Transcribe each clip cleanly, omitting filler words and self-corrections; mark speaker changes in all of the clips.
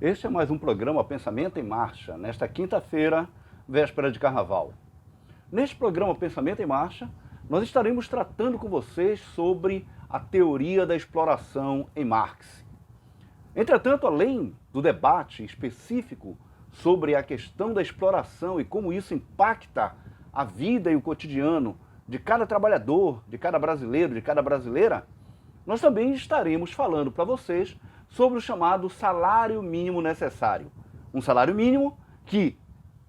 Speaker 1: Este é mais um programa Pensamento em Marcha, nesta quinta-feira, véspera de Carnaval. Neste programa Pensamento em Marcha, nós estaremos tratando com vocês sobre a teoria da exploração em Marx. Entretanto, além do debate específico sobre a questão da exploração e como isso impacta a vida e o cotidiano de cada trabalhador, de cada brasileiro, de cada brasileira, nós também estaremos falando para vocês sobre o chamado salário mínimo necessário. Um salário mínimo que,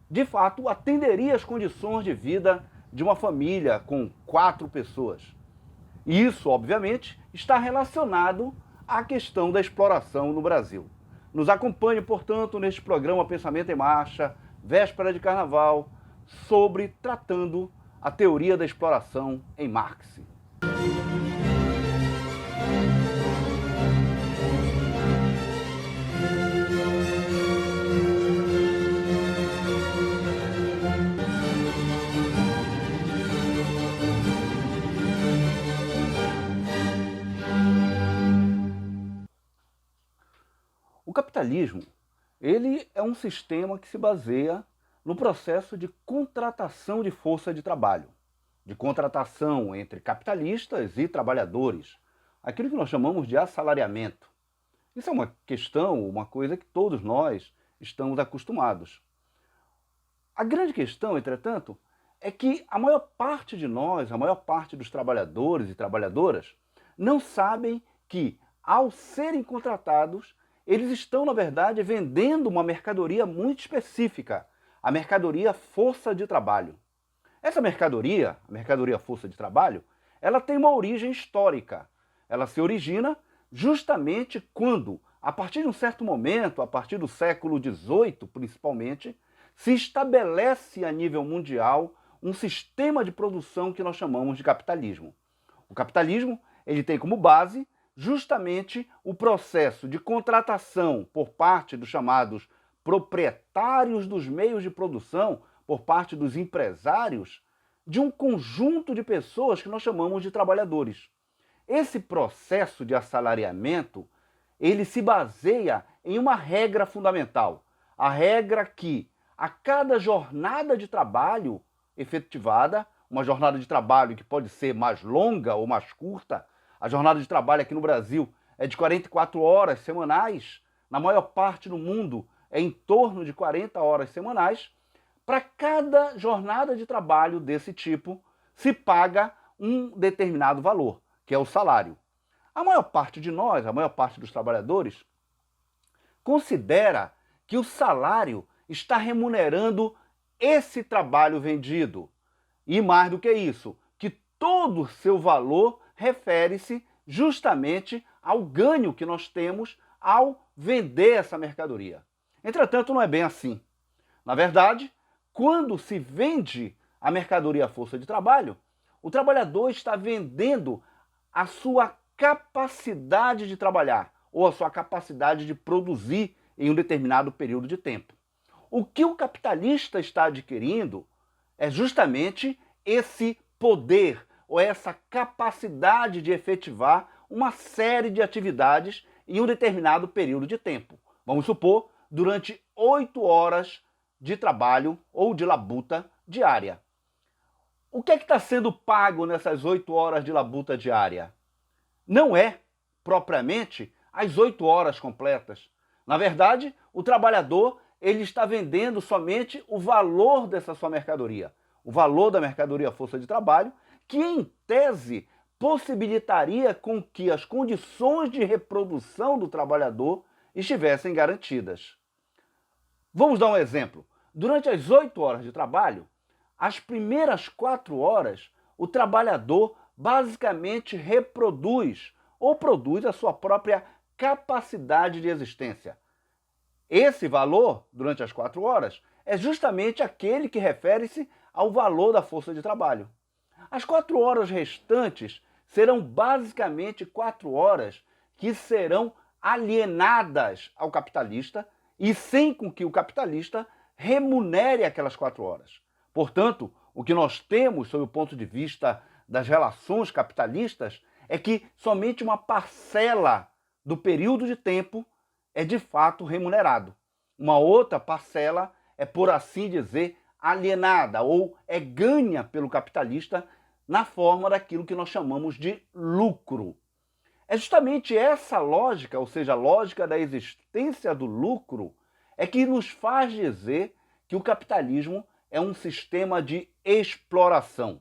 Speaker 1: de fato, atenderia às condições de vida de uma família com 4 pessoas. E isso, obviamente, está relacionado à questão da exploração no Brasil. Nos acompanhe, portanto, neste programa Pensamento em Marcha, véspera de Carnaval, tratando a teoria da exploração em Marx. O capitalismo, ele é um sistema que se baseia no processo de contratação de força de trabalho, de contratação entre capitalistas e trabalhadores, aquilo que nós chamamos de assalariamento. Isso é uma questão, uma coisa que todos nós estamos acostumados. A grande questão, entretanto, é que a maior parte de nós, a maior parte dos trabalhadores e trabalhadoras, não sabem que, ao serem contratados, eles estão, na verdade, vendendo uma mercadoria muito específica, a mercadoria força de trabalho. Essa mercadoria, a mercadoria força de trabalho, ela tem uma origem histórica. Ela se origina justamente quando, a partir de um certo momento, a partir do século XVIII principalmente, se estabelece a nível mundial um sistema de produção que nós chamamos de capitalismo. O capitalismo, ele tem como base justamente o processo de contratação por parte dos chamados proprietários dos meios de produção, por parte dos empresários, de um conjunto de pessoas que nós chamamos de trabalhadores. Esse processo de assalariamento, ele se baseia em uma regra fundamental. A regra que, a cada jornada de trabalho efetivada, uma jornada de trabalho que pode ser mais longa ou mais curta, a jornada de trabalho aqui no Brasil é de 44 horas semanais, na maior parte do mundo é em torno de 40 horas semanais. Para cada jornada de trabalho desse tipo, se paga um determinado valor, que é o salário. A maior parte de nós, a maior parte dos trabalhadores, considera que o salário está remunerando esse trabalho vendido. E mais do que isso, que todo o seu valor refere-se justamente ao ganho que nós temos ao vender essa mercadoria. Entretanto, não é bem assim. Na verdade, quando se vende a mercadoria à força de trabalho, o trabalhador está vendendo a sua capacidade de trabalhar ou a sua capacidade de produzir em um determinado período de tempo. O que o capitalista está adquirindo é justamente esse poder ou essa capacidade de efetivar uma série de atividades em um determinado período de tempo. Vamos supor, durante 8 horas de trabalho ou de labuta diária. O que é que está sendo pago nessas 8 horas de labuta diária? Não é, propriamente, as 8 horas completas. Na verdade, o trabalhador ele está vendendo somente o valor dessa sua mercadoria. O valor da mercadoria força de trabalho, que em tese possibilitaria com que as condições de reprodução do trabalhador estivessem garantidas. Vamos dar um exemplo. Durante as 8 horas de trabalho, as primeiras 4 horas, o trabalhador basicamente reproduz ou produz a sua própria capacidade de existência. Esse valor, durante as 4 horas, é justamente aquele que refere-se ao valor da força de trabalho. As 4 horas restantes serão basicamente 4 horas que serão alienadas ao capitalista e sem com que o capitalista remunere aquelas 4 horas. Portanto, o que nós temos, sob o ponto de vista das relações capitalistas, é que somente uma parcela do período de tempo é de fato remunerado. Uma outra parcela é, por assim dizer, alienada ou é ganha pelo capitalista na forma daquilo que nós chamamos de lucro. É justamente essa lógica, ou seja, a lógica da existência do lucro, é que nos faz dizer que o capitalismo é um sistema de exploração.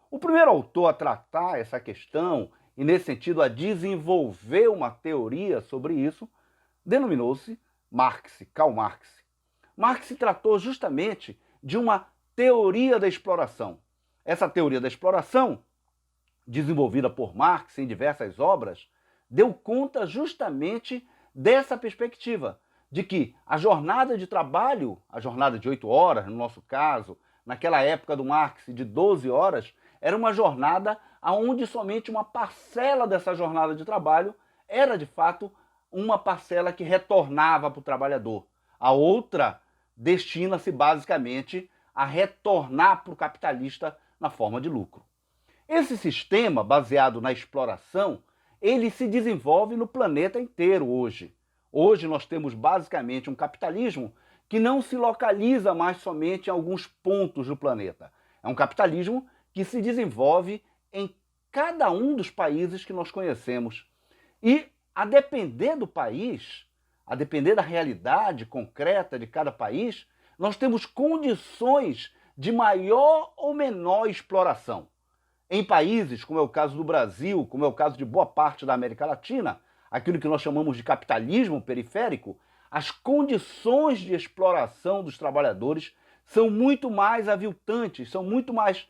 Speaker 1: O primeiro autor a tratar essa questão e, nesse sentido, a desenvolver uma teoria sobre isso, denominou-se Marx, Karl Marx. Marx tratou justamente de uma teoria da exploração. Essa teoria da exploração, desenvolvida por Marx em diversas obras, deu conta justamente dessa perspectiva, de que a jornada de trabalho, a jornada de 8 horas, no nosso caso, naquela época do Marx, de 12 horas, era uma jornada onde somente uma parcela dessa jornada de trabalho era, de fato, uma parcela que retornava para o trabalhador. A outra destina-se basicamente a retornar para o capitalista na forma de lucro. Esse sistema, baseado na exploração, ele se desenvolve no planeta inteiro hoje. Hoje nós temos basicamente um capitalismo que não se localiza mais somente em alguns pontos do planeta. É um capitalismo que se desenvolve em cada um dos países que nós conhecemos. E, a depender do país, a depender da realidade concreta de cada país, nós temos condições de maior ou menor exploração. Em países, como é o caso do Brasil, como é o caso de boa parte da América Latina, aquilo que nós chamamos de capitalismo periférico, as condições de exploração dos trabalhadores são muito mais aviltantes, são muito mais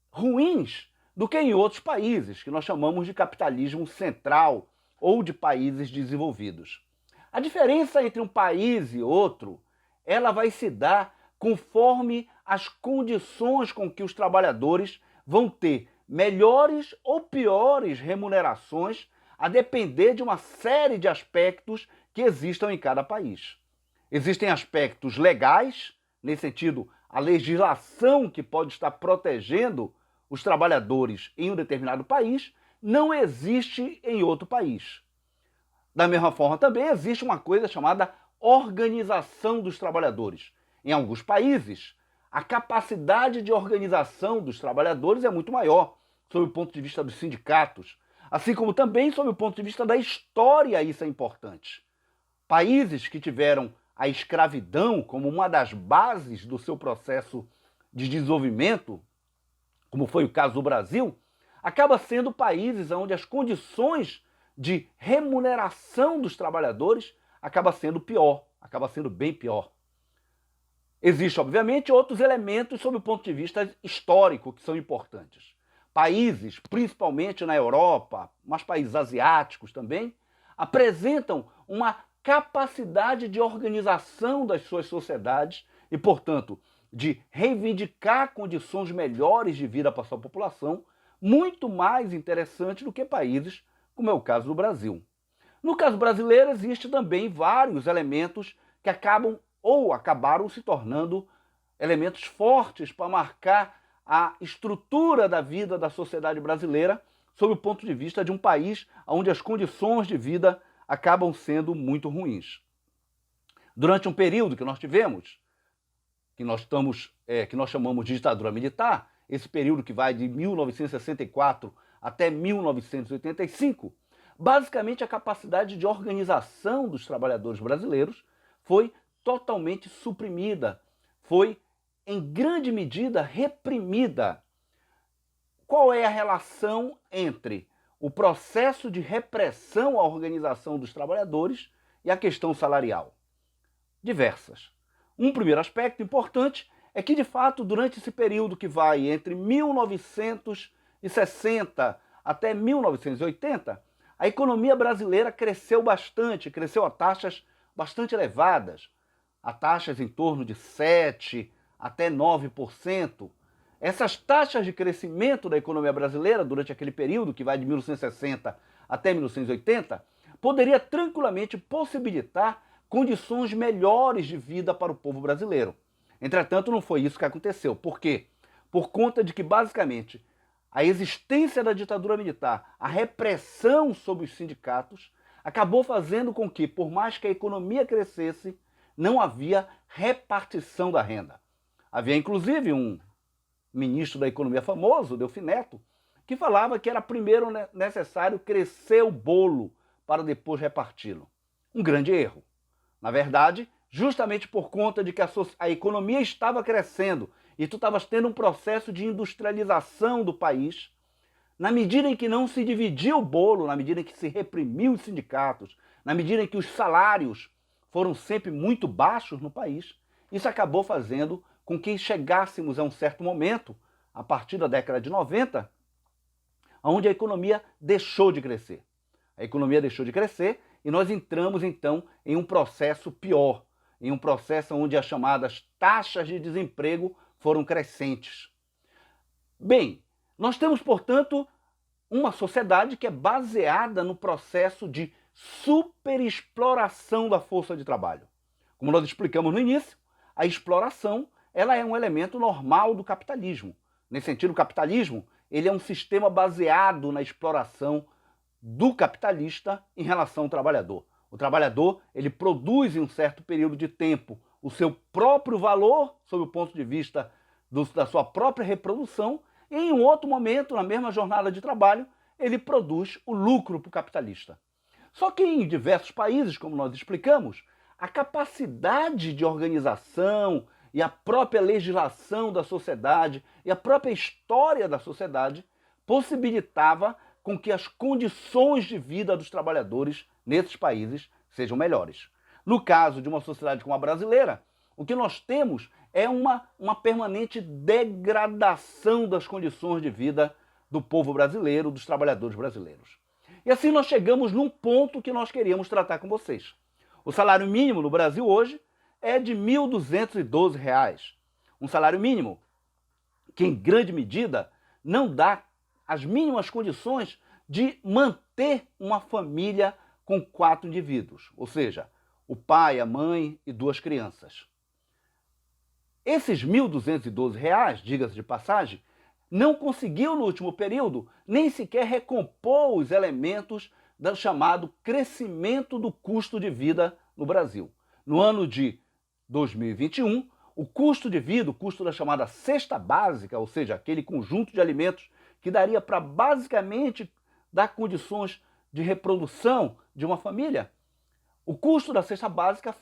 Speaker 1: ruins do que em outros países, que nós chamamos de capitalismo central ou de países desenvolvidos. A diferença entre um país e outro, ela vai se dar conforme as condições com que os trabalhadores vão ter melhores ou piores remunerações, a depender de uma série de aspectos que existam em cada país. Existem aspectos legais, nesse sentido, a legislação que pode estar protegendo os trabalhadores em um determinado país não existe em outro país. Da mesma forma, também existe uma coisa chamada organização dos trabalhadores. Em alguns países, a capacidade de organização dos trabalhadores é muito maior, sob o ponto de vista dos sindicatos, assim como também sob o ponto de vista da história, isso é importante. Países que tiveram a escravidão como uma das bases do seu processo de desenvolvimento, como foi o caso do Brasil, acaba sendo países onde as condições de remuneração dos trabalhadores acaba sendo pior, acaba sendo bem pior. Existem, obviamente, outros elementos sob o ponto de vista histórico que são importantes. Países, principalmente na Europa, mas países asiáticos também, apresentam uma capacidade de organização das suas sociedades e, portanto, de reivindicar condições melhores de vida para a sua população, muito mais interessante do que países como é o caso do Brasil. No caso brasileiro, existe também vários elementos que acabaram se tornando elementos fortes para marcar a estrutura da vida da sociedade brasileira sob o ponto de vista de um país onde as condições de vida acabam sendo muito ruins. Durante um período que nós tivemos, que nós chamamos de ditadura militar, esse período que vai de 1964 até 1985, basicamente a capacidade de organização dos trabalhadores brasileiros foi totalmente suprimida, foi em grande medida reprimida. Qual é a relação entre o processo de repressão à organização dos trabalhadores e a questão salarial? Diversas. Um primeiro aspecto importante é que, de fato, durante esse período que vai entre 1960 até 1980, a economia brasileira cresceu bastante, cresceu a taxas bastante elevadas, a taxas em torno de 7% até 9%. Essas taxas de crescimento da economia brasileira durante aquele período, que vai de 1960 até 1980, poderia tranquilamente possibilitar condições melhores de vida para o povo brasileiro. Entretanto, não foi isso que aconteceu. Por quê? Por conta de que, basicamente, a existência da ditadura militar, a repressão sobre os sindicatos, acabou fazendo com que, por mais que a economia crescesse, não havia repartição da renda. Havia inclusive um ministro da economia famoso, Delfim Neto, que falava que era primeiro necessário crescer o bolo para depois reparti-lo. Um grande erro. Na verdade, justamente por conta de que a economia estava crescendo e tu estavas tendo um processo de industrialização do país, na medida em que não se dividia o bolo, na medida em que se reprimiu os sindicatos, na medida em que os salários foram sempre muito baixos no país, isso acabou fazendo com que chegássemos a um certo momento, a partir da década de 90, onde a economia deixou de crescer. A economia deixou de crescer e nós entramos, então, em um processo pior, em um processo onde as chamadas taxas de desemprego foram crescentes. Bem, nós temos, portanto, uma sociedade que é baseada no processo de superexploração da força de trabalho. Como nós explicamos no início, a exploração ela é um elemento normal do capitalismo. Nesse sentido, o capitalismo ele é um sistema baseado na exploração do capitalista em relação ao trabalhador. O trabalhador ele produz em um certo período de tempo o seu próprio valor, sob o ponto de vista da sua própria reprodução, e em um outro momento, na mesma jornada de trabalho, ele produz o lucro para o capitalista. Só que em diversos países, como nós explicamos, a capacidade de organização e a própria legislação da sociedade e a própria história da sociedade possibilitava com que as condições de vida dos trabalhadores nesses países sejam melhores. No caso de uma sociedade como a brasileira, o que nós temos é uma permanente degradação das condições de vida do povo brasileiro, dos trabalhadores brasileiros. E assim nós chegamos num ponto que nós queríamos tratar com vocês. O salário mínimo no Brasil hoje é de R$ 1.212. Um salário mínimo que, em grande medida, não dá as mínimas condições de manter uma família com 4 indivíduos, ou seja, o pai, a mãe e 2 crianças. Esses R$ 1.212, diga-se de passagem, não conseguiu no último período nem sequer recompor os elementos do chamado crescimento do custo de vida no Brasil. No ano de 2021, o custo de vida, o custo da chamada cesta básica, ou seja, aquele conjunto de alimentos que daria para basicamente dar condições de reprodução de uma família, o custo da cesta básica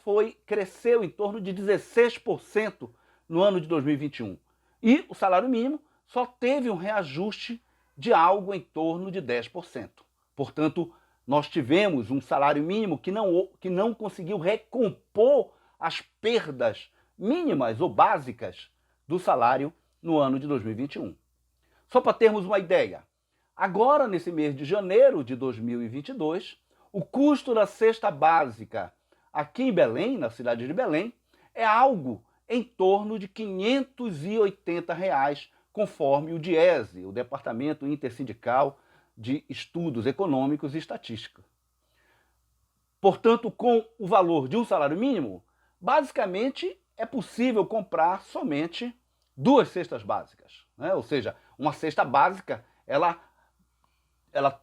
Speaker 1: cresceu em torno de 16% no ano de 2021. E o salário mínimo só teve um reajuste de algo em torno de 10%. Portanto, nós tivemos um salário mínimo que não conseguiu recompor as perdas mínimas ou básicas do salário no ano de 2021. Só para termos uma ideia, agora nesse mês de janeiro de 2022, o custo da cesta básica aqui em Belém, na cidade de Belém, é algo em torno de R$ 580, conforme o DIESE, o Departamento Intersindical de Estudos Econômicos e Estatística. Portanto, com o valor de um salário mínimo, basicamente é possível comprar somente 2 cestas básicas, né? Ou seja, uma cesta básica ela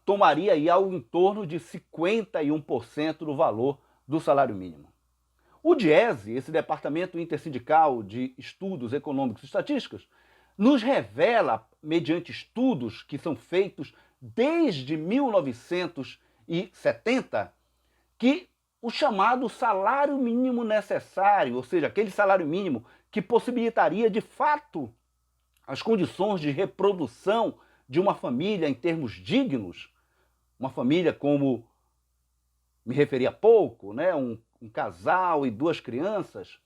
Speaker 1: tomaria aí algo em torno de 51% do valor do salário mínimo. O DIESE, esse Departamento Intersindical de Estudos Econômicos e Estatísticos, nos revela, mediante estudos que são feitos desde 1970, que o chamado salário mínimo necessário, ou seja, aquele salário mínimo que possibilitaria de fato as condições de reprodução de uma família em termos dignos, uma família como me referi há pouco, né? um casal e 2 crianças,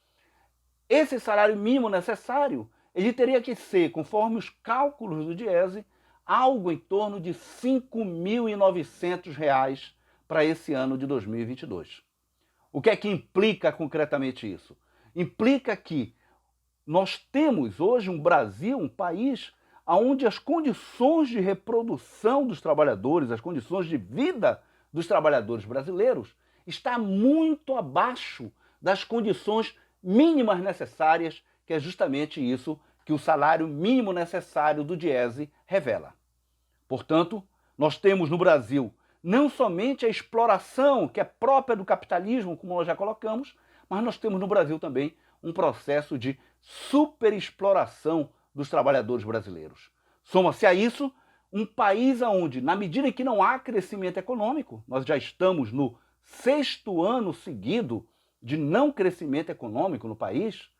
Speaker 1: esse salário mínimo necessário ele teria que ser, conforme os cálculos do DIESE, algo em torno de R$ 5.900 para esse ano de 2022. O que é que implica concretamente isso? Implica que nós temos hoje um Brasil, um país, onde as condições de reprodução dos trabalhadores, as condições de vida dos trabalhadores brasileiros, está muito abaixo das condições mínimas necessárias, que é justamente isso que o salário mínimo necessário do DIESE revela. Portanto, nós temos no Brasil não somente a exploração que é própria do capitalismo, como nós já colocamos, mas nós temos no Brasil também um processo de superexploração dos trabalhadores brasileiros. Soma-se a isso um país onde, na medida em que não há crescimento econômico, nós já estamos no 6º ano seguido de não crescimento econômico no país,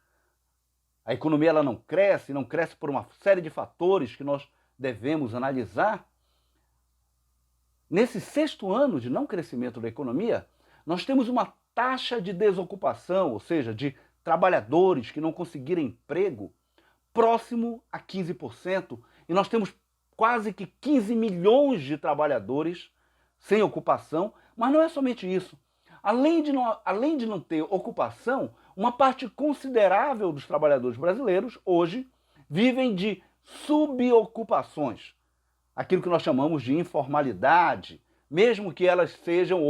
Speaker 1: a economia ela não cresce por uma série de fatores que nós devemos analisar. Nesse 6º ano de não crescimento da economia, nós temos uma taxa de desocupação, ou seja, de trabalhadores que não conseguiram emprego, próximo a 15%, e nós temos quase que 15 milhões de trabalhadores sem ocupação, mas não é somente isso. Além de não ter ocupação, uma parte considerável dos trabalhadores brasileiros hoje vivem de subocupações, aquilo que nós chamamos de informalidade, mesmo que elas estejam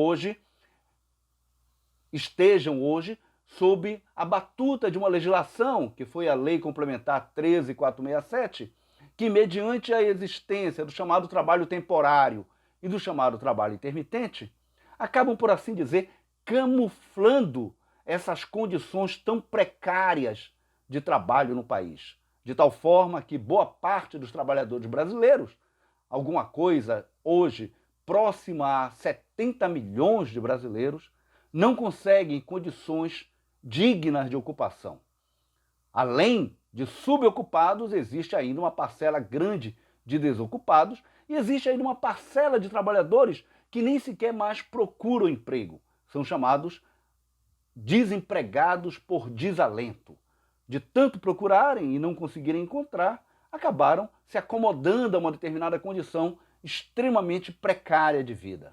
Speaker 1: hoje sob a batuta de uma legislação, que foi a Lei Complementar 13.467, que mediante a existência do chamado trabalho temporário e do chamado trabalho intermitente, acabam, por assim dizer, camuflando essas condições tão precárias de trabalho no país. De tal forma que boa parte dos trabalhadores brasileiros, alguma coisa hoje próxima a 70 milhões de brasileiros, não conseguem condições dignas de ocupação. Além de subocupados, existe ainda uma parcela grande de desocupados e existe ainda uma parcela de trabalhadores que nem sequer mais procuram emprego. São chamados desempregados por desalento. De tanto procurarem e não conseguirem encontrar, acabaram se acomodando a uma determinada condição extremamente precária de vida.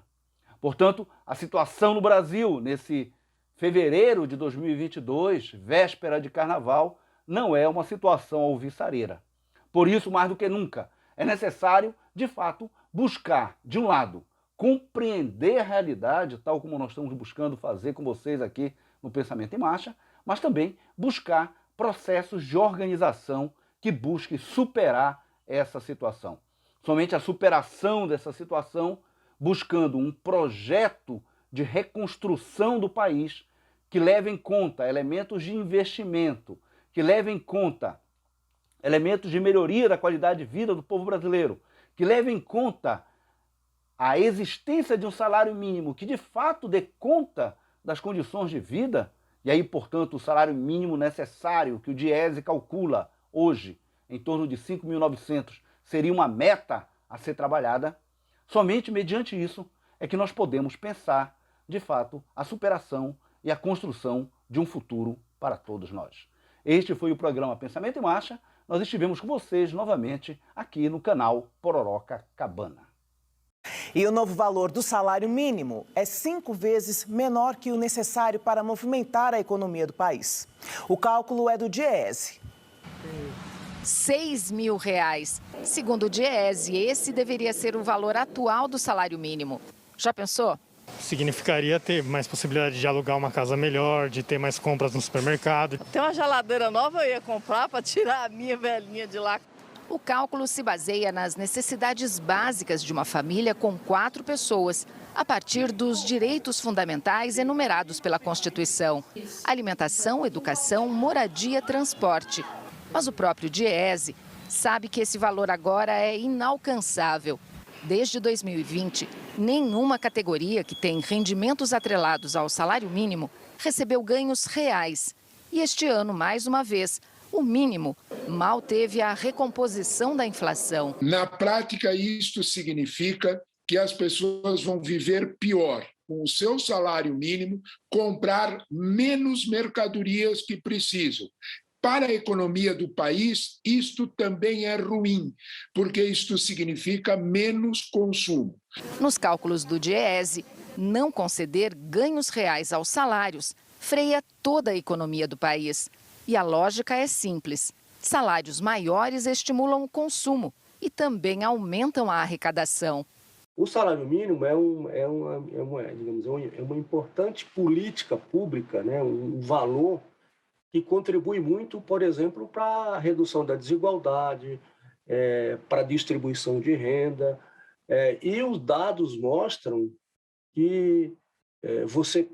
Speaker 1: Portanto, a situação no Brasil, nesse fevereiro de 2022, véspera de carnaval, não é uma situação alvissareira. Por isso, mais do que nunca, é necessário, de fato, buscar, de um lado, compreender a realidade, tal como nós estamos buscando fazer com vocês aqui no Pensamento em Marcha, mas também buscar processos de organização que busquem superar essa situação. Somente a superação dessa situação, buscando um projeto de reconstrução do país que leve em conta elementos de investimento, que leve em conta elementos de melhoria da qualidade de vida do povo brasileiro, que leve em conta a existência de um salário mínimo que de fato dê conta das condições de vida, e aí, portanto, o salário mínimo necessário que o Diese calcula hoje, em torno de 5.900, seria uma meta a ser trabalhada. Somente mediante isso é que nós podemos pensar, de fato, a superação e a construção de um futuro para todos nós. Este foi o programa Pensamento em Marcha. Nós estivemos com vocês novamente aqui no canal Pororoca Cabana.
Speaker 2: E o novo valor do salário mínimo é 5 vezes menor que o necessário para movimentar a economia do país. O cálculo é do Diese.
Speaker 3: R$6.000. Segundo o Diese, esse deveria ser o valor atual do salário mínimo. Já pensou?
Speaker 4: Significaria ter mais possibilidade de alugar uma casa melhor, de ter mais compras no supermercado.
Speaker 5: Tem uma geladeira nova eu ia comprar para tirar a minha velhinha de lá.
Speaker 3: O cálculo se baseia nas necessidades básicas de uma família com 4 pessoas, a partir dos direitos fundamentais enumerados pela Constituição: alimentação, educação, moradia, transporte. Mas o próprio Diese sabe que esse valor agora é inalcançável. Desde 2020, nenhuma categoria que tem rendimentos atrelados ao salário mínimo recebeu ganhos reais. E este ano, mais uma vez, o mínimo mal teve a recomposição da inflação.
Speaker 6: Na prática, isto significa que as pessoas vão viver pior, com o seu salário mínimo, comprar menos mercadorias que precisam. Para a economia do país, isto também é ruim, porque isto significa menos consumo.
Speaker 3: Nos cálculos do Diese, não conceder ganhos reais aos salários freia toda a economia do país. E a lógica é simples: salários maiores estimulam o consumo e também aumentam a arrecadação.
Speaker 7: O salário mínimo é uma importante política pública, né? Um valor que contribui muito, por exemplo, para a redução da desigualdade, para a distribuição de renda, E os dados mostram que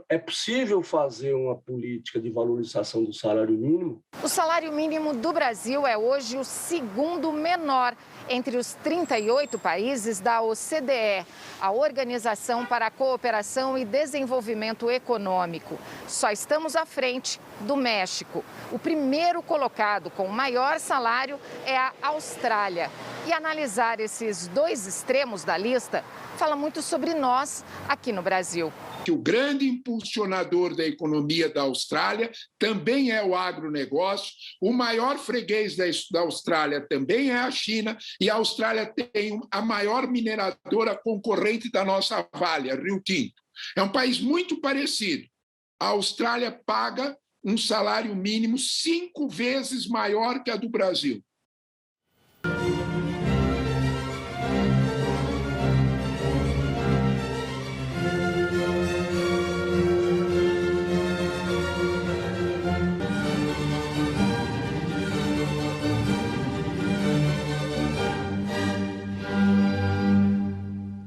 Speaker 7: é possível fazer uma política de valorização do salário mínimo.
Speaker 3: O salário mínimo do Brasil é hoje o segundo menor entre os 38 países da OCDE, a Organização para a Cooperação e Desenvolvimento Econômico. Só estamos à frente do México. O primeiro colocado com o maior salário é a Austrália. E analisar esses dois extremos da lista fala muito sobre nós aqui no Brasil.
Speaker 6: Que o grande impulsionador da economia da Austrália também é o agronegócio, o maior freguês da Austrália também é a China, e a Austrália tem a maior mineradora concorrente da nossa Vale, a Rio Tinto. É um país muito parecido. A Austrália paga um salário mínimo 5 vezes maior que a do Brasil.